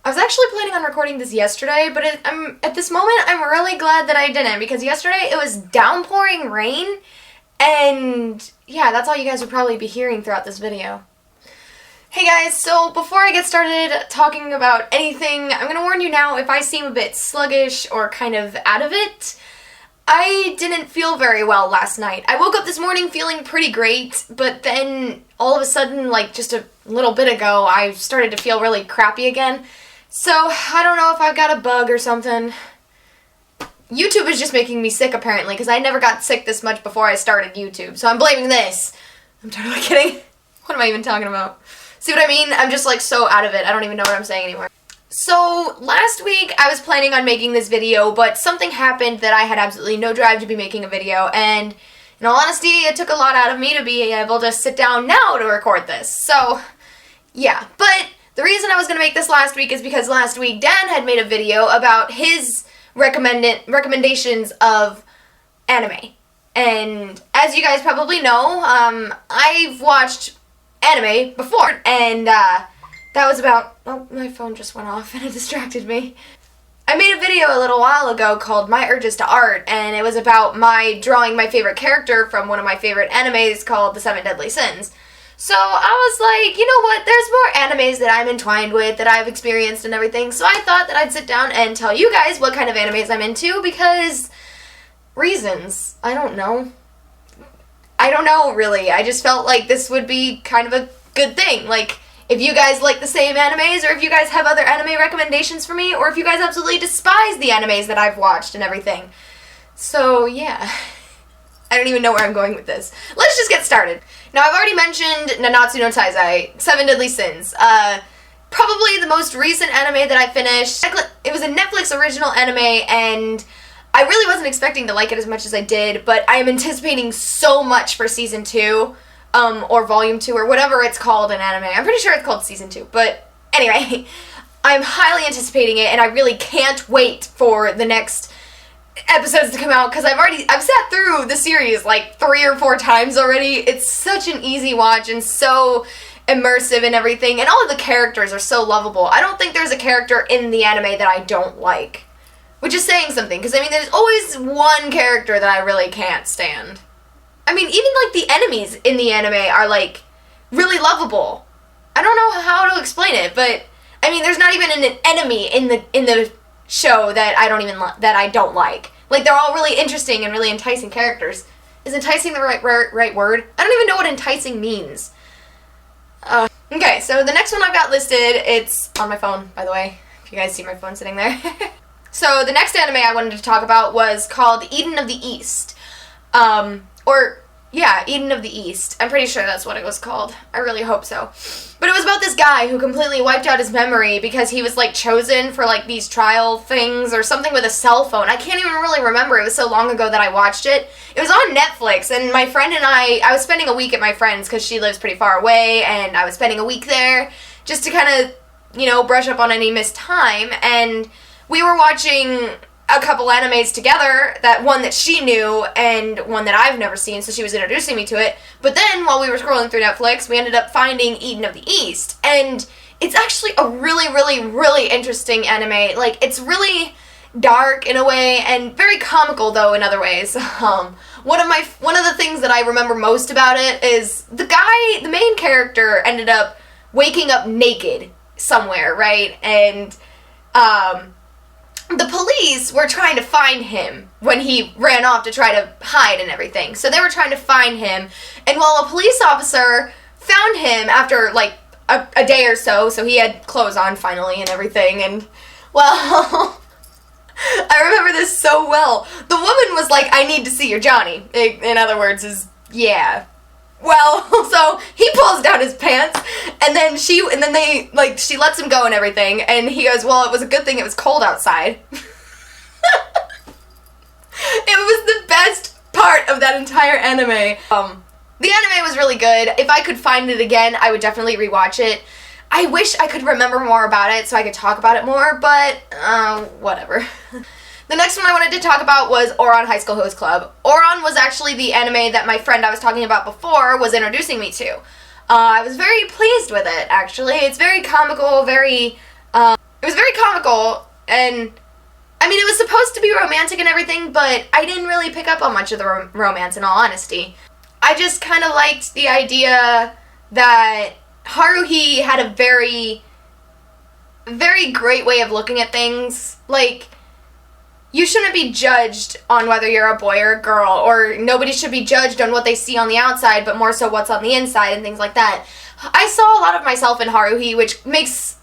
I was actually planning on recording this yesterday, but at this moment, I'm really glad that I didn't, because yesterday it was downpouring rain, and yeah, that's all you guys would probably be hearing throughout this video. Hey guys, so before I get started talking about anything, I'm gonna warn you now, if I seem a bit sluggish or kind of out of it, I didn't feel very well last night. I woke up this morning feeling pretty great, but then all of a sudden, like just a little bit ago, I started to feel really crappy again. So, I don't know if I've got a bug or something. YouTube is just making me sick apparently, because I never got sick this much before I started YouTube, so I'm blaming this. I'm totally kidding. What am I even talking about? See what I mean? I'm just like so out of it. I don't even know what I'm saying anymore. So, last week I was planning on making this video, but something happened that I had absolutely no drive to be making a video, and in all honesty, it took a lot out of me to be able to sit down now to record this. So, yeah. But the reason I was going to make this last week is because last week Dan had made a video about his recommendations of anime. And as you guys probably know, I've watched anime before, and that was about, oh, my phone just went off and it distracted me. I made a video a little while ago called My Urges to Art, and it was about my drawing my favorite character from one of my favorite animes called The Seven Deadly Sins. So I was like, you know what, there's more animes that I'm entwined with, that I've experienced and everything, so I thought that I'd sit down and tell you guys what kind of animes I'm into, because reasons. I don't know. I don't know, really. I just felt like this would be kind of a good thing. Like, if you guys like the same animes, or if you guys have other anime recommendations for me, or if you guys absolutely despise the animes that I've watched and everything. So, yeah. I don't even know where I'm going with this. Let's just get started. Now, I've already mentioned Nanatsu no Taizai, Seven Deadly Sins. Probably the most recent anime that I finished. It was a Netflix original anime, and I really wasn't expecting to like it as much as I did, but I am anticipating so much for Season 2, or Volume 2, or whatever it's called in anime. I'm pretty sure it's called Season 2, but anyway, I'm highly anticipating it, and I really can't wait for the next episodes to come out, because I've sat through the series like 3 or 4 times already. It's such an easy watch and so immersive and everything, and all of the characters are so lovable. I don't think there's a character in the anime that I don't like, which is saying something, because I mean, there's always one character that I really can't stand. I mean, even like the enemies in the anime are like really lovable. I don't know how to explain it, but I mean, there's not even an enemy in the show that I don't like. Like, they're all really interesting and really enticing characters. Is enticing the right word? I don't even know what enticing means. Okay, so the next one I've got listed, it's on my phone, by the way, if you guys see my phone sitting there. So the next anime I wanted to talk about was called Eden of the East. Eden of the East. I'm pretty sure that's what it was called. I really hope so. But it was about this guy who completely wiped out his memory because he was, like, chosen for, like, these trial things or something with a cell phone. I can't even really remember. It was so long ago that I watched it. It was on Netflix, and my friend and I was spending a week at my friend's because she lives pretty far away, and I was spending a week there just to kind of, you know, brush up on any missed time, and we were watching a couple animes together, that one that she knew and one that I've never seen, so she was introducing me to it. But then, while we were scrolling through Netflix, we ended up finding Eden of the East, and it's actually a really, really, really interesting anime. Like, it's really dark in a way, and very comical, though, in other ways. One of the things that I remember most about it is the main character ended up waking up naked somewhere, right? And, the police were trying to find him when he ran off to try to hide and everything. So they were trying to find him, and while a police officer found him after, like, a day or so he had clothes on finally and everything, and, well, I remember this so well. The woman was like, "I need to see your Johnny." In other words, yeah. Well, so he pulls down his pants, and then she lets him go and everything, and he goes, "Well, it was a good thing it was cold outside." It was the best part of that entire anime. The anime was really good. If I could find it again, I would definitely rewatch it. I wish I could remember more about it so I could talk about it more, but, whatever. The next one I wanted to talk about was Ouran High School Host Club. Ouran was actually the anime that my friend I was talking about before was introducing me to. I was very pleased with it, actually. It's very comical, very, It was very comical, and I mean, it was supposed to be romantic and everything, but I didn't really pick up on much of the romance, in all honesty. I just kind of liked the idea that Haruhi had a very, very great way of looking at things. Like, you shouldn't be judged on whether you're a boy or a girl, or nobody should be judged on what they see on the outside, but more so what's on the inside and things like that. I saw a lot of myself in Haruhi, which makes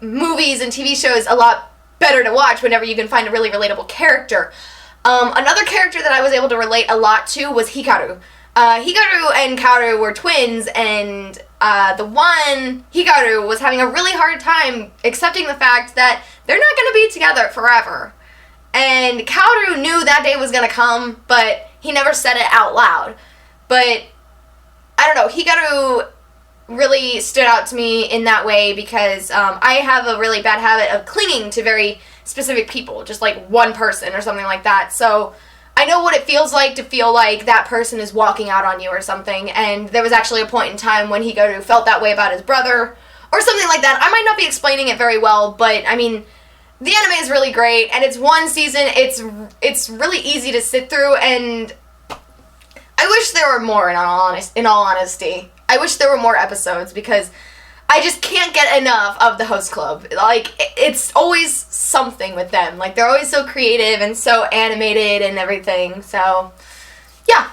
movies and TV shows a lot better to watch whenever you can find a really relatable character. Another character that I was able to relate a lot to was Hikaru. Hikaru and Kaoru were twins, and the one, Hikaru, was having a really hard time accepting the fact that they're not going to be together forever. And Kaoru knew that day was going to come, but he never said it out loud. But, I don't know, Hikaru really stood out to me in that way because I have a really bad habit of clinging to very specific people, just like one person or something like that. So I know what it feels like to feel like that person is walking out on you or something, and there was actually a point in time when Hikaru felt that way about his brother or something like that. I might not be explaining it very well, but I mean, the anime is really great, and it's one season. It's really easy to sit through, and I wish there were more, in all honesty. I wish there were more episodes because I just can't get enough of the host club. Like, it's always something with them. Like, they're always so creative and so animated and everything. So, yeah.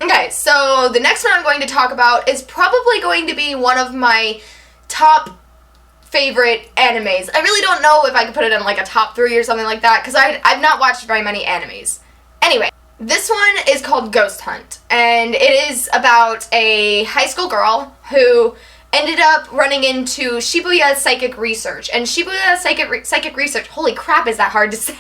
Okay, so the next one I'm going to talk about is probably going to be one of my top favorite animes. I really don't know if I could put it in like a top 3 or something like that because I've not watched very many animes. Anyway. This one is called Ghost Hunt, and it is about a high school girl who ended up running into Shibuya Psychic Research. And Shibuya Psychic Research, holy crap, is that hard to say?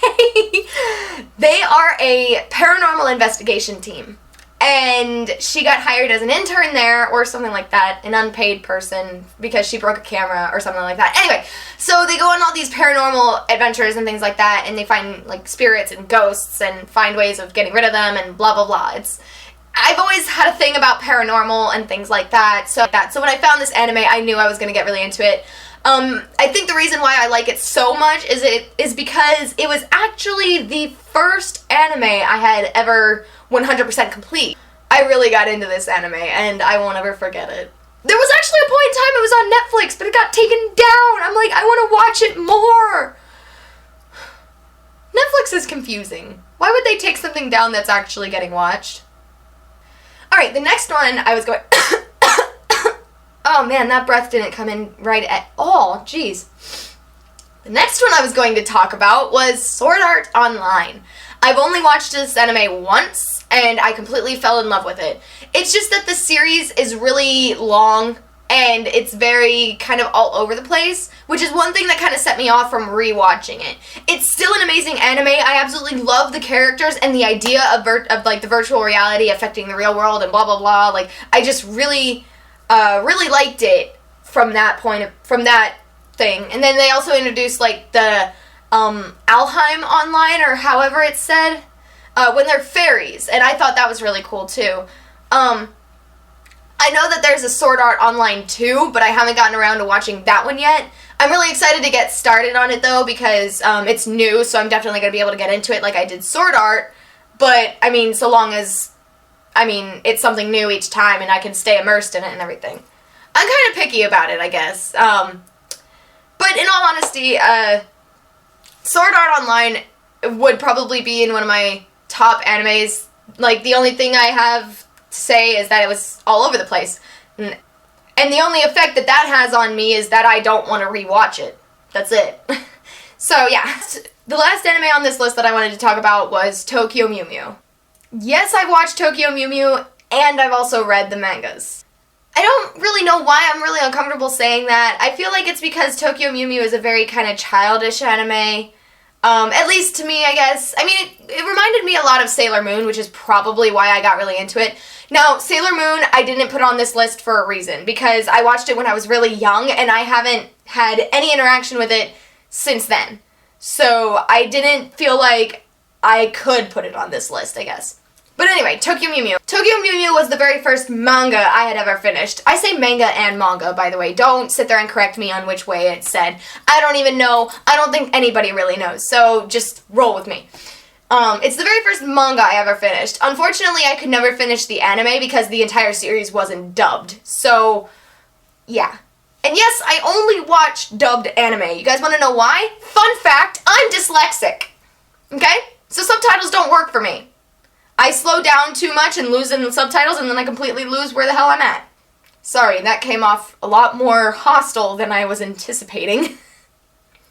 They are a paranormal investigation team. And she got hired as an intern there, or something like that, an unpaid person, because she broke a camera or something like that. Anyway, so they go on all these paranormal adventures and things like that, and they find, like, spirits and ghosts and find ways of getting rid of them and blah, blah, blah. I've always had a thing about paranormal and things like that. So when I found this anime, I knew I was going to get really into it. I think the reason why I like it so much is because it was actually the first anime I had ever 100% complete. I really got into this anime, and I won't ever forget it. There was actually a point in time it was on Netflix, but it got taken down. I'm like, I want to watch it more. Netflix is confusing. Why would they take something down that's actually getting watched? Alright, the next one I was going... Oh man, that breath didn't come in right at all. Jeez. The next one I was going to talk about was Sword Art Online. I've only watched this anime once, and I completely fell in love with it. It's just that the series is really long, and it's very kind of all over the place, which is one thing that kind of set me off from rewatching it. It's still an amazing anime. I absolutely love the characters and the idea of like the virtual reality affecting the real world and blah blah blah. Like, I just really liked it from that thing. And then they also introduced like the Alheim Online, or however it's said, when they're fairies, and I thought that was really cool too. I know that there's a Sword Art Online 2, but I haven't gotten around to watching that one yet. I'm really excited to get started on it though, because it's new, so I'm definitely going to be able to get into it like I did Sword Art, but I mean, so long as, it's something new each time and I can stay immersed in it and everything. I'm kind of picky about it, I guess. But in all honesty, Sword Art Online would probably be in one of my top animes. Like, the only thing I have to say is that it was all over the place. And the only effect that has on me is that I don't want to rewatch it. That's it. So, yeah. The last anime on this list that I wanted to talk about was Tokyo Mew Mew. Yes, I've watched Tokyo Mew Mew, and I've also read the mangas. I don't really know why I'm really uncomfortable saying that. I feel like it's because Tokyo Mew Mew is a very kind of childish anime. At least to me, I guess. It reminded me a lot of Sailor Moon, which is probably why I got really into it. Now, Sailor Moon, I didn't put on this list for a reason, because I watched it when I was really young, and I haven't had any interaction with it since then. So I didn't feel like I could put it on this list, I guess. But anyway, Tokyo Mew Mew. Tokyo Mew Mew was the very first manga I had ever finished. I say manga and manga, by the way. Don't sit there and correct me on which way it's said. I don't even know. I don't think anybody really knows, so just roll with me. It's the very first manga I ever finished. Unfortunately, I could never finish the anime because the entire series wasn't dubbed. So, yeah. And yes, I only watch dubbed anime. You guys want to know why? Fun fact, I'm dyslexic. Okay? So subtitles don't work for me. I slow down too much and lose in the subtitles, and then I completely lose where the hell I'm at. Sorry, that came off a lot more hostile than I was anticipating.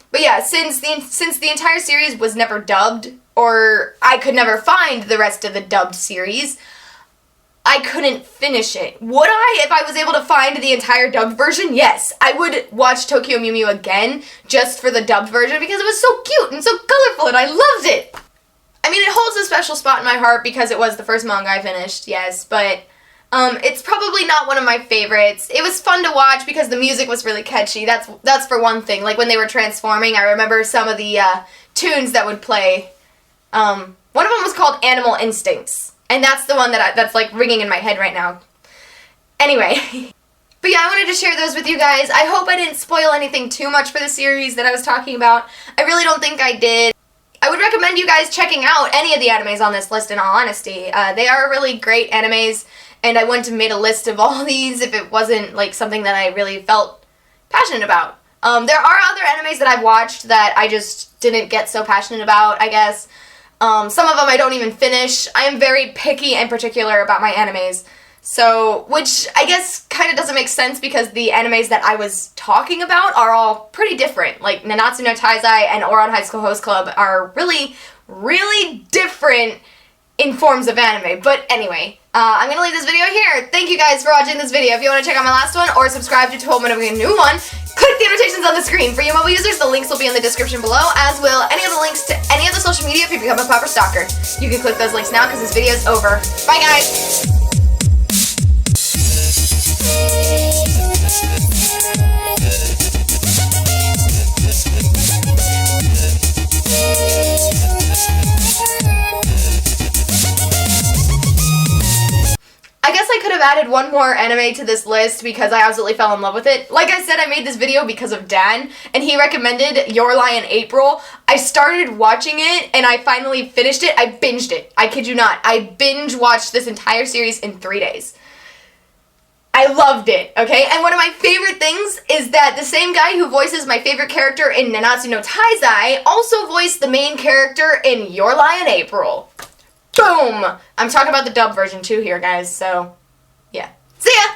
But yeah, since the entire series was never dubbed, or I could never find the rest of the dubbed series, I couldn't finish it. Would I if I was able to find the entire dubbed version? Yes. I would watch Tokyo Mew Mew again just for the dubbed version because it was so cute and so colorful and I loved it. I mean, it holds a special spot in my heart because it was the first manga I finished, yes, but it's probably not one of my favorites. It was fun to watch because the music was really catchy. That's for one thing. Like when they were transforming, I remember some of the tunes that would play. One of them was called Animal Instincts, and that's the one that's like ringing in my head right now. Anyway, but yeah, I wanted to share those with you guys. I hope I didn't spoil anything too much for the series that I was talking about. I really don't think I did. I would recommend you guys checking out any of the animes on this list, in all honesty. They are really great animes, and I wouldn't have made a list of all these if it wasn't like something that I really felt passionate about. There are other animes that I've watched that I just didn't get so passionate about, I guess. Some of them I don't even finish. I am very picky and particular about my animes. So, which I guess kind of doesn't make sense because the animes that I was talking about are all pretty different. Like Nanatsu no Taizai and Ouran High School Host Club are really, really different in forms of anime. But anyway, I'm going to leave this video here. Thank you guys for watching this video. If you want to check out my last one or subscribe to hold whenever we get a new one, click the annotations on the screen. For you mobile users, the links will be in the description below, as will any of the links to any of the social media if you become a proper stalker. You can click those links now because this video is over. Bye guys! I guess I could have added one more anime to this list because I absolutely fell in love with it. Like I said, I made this video because of Dan, and he recommended Your Lie in April. I started watching it, and I finally finished it. I binged it. I kid you not. I binge-watched this entire series in 3 days. I loved it, okay? And one of my favorite things is that the same guy who voices my favorite character in Nanatsu no Taizai also voiced the main character in Your Lie in April. Boom! I'm talking about the dub version too here, guys, so yeah. See ya!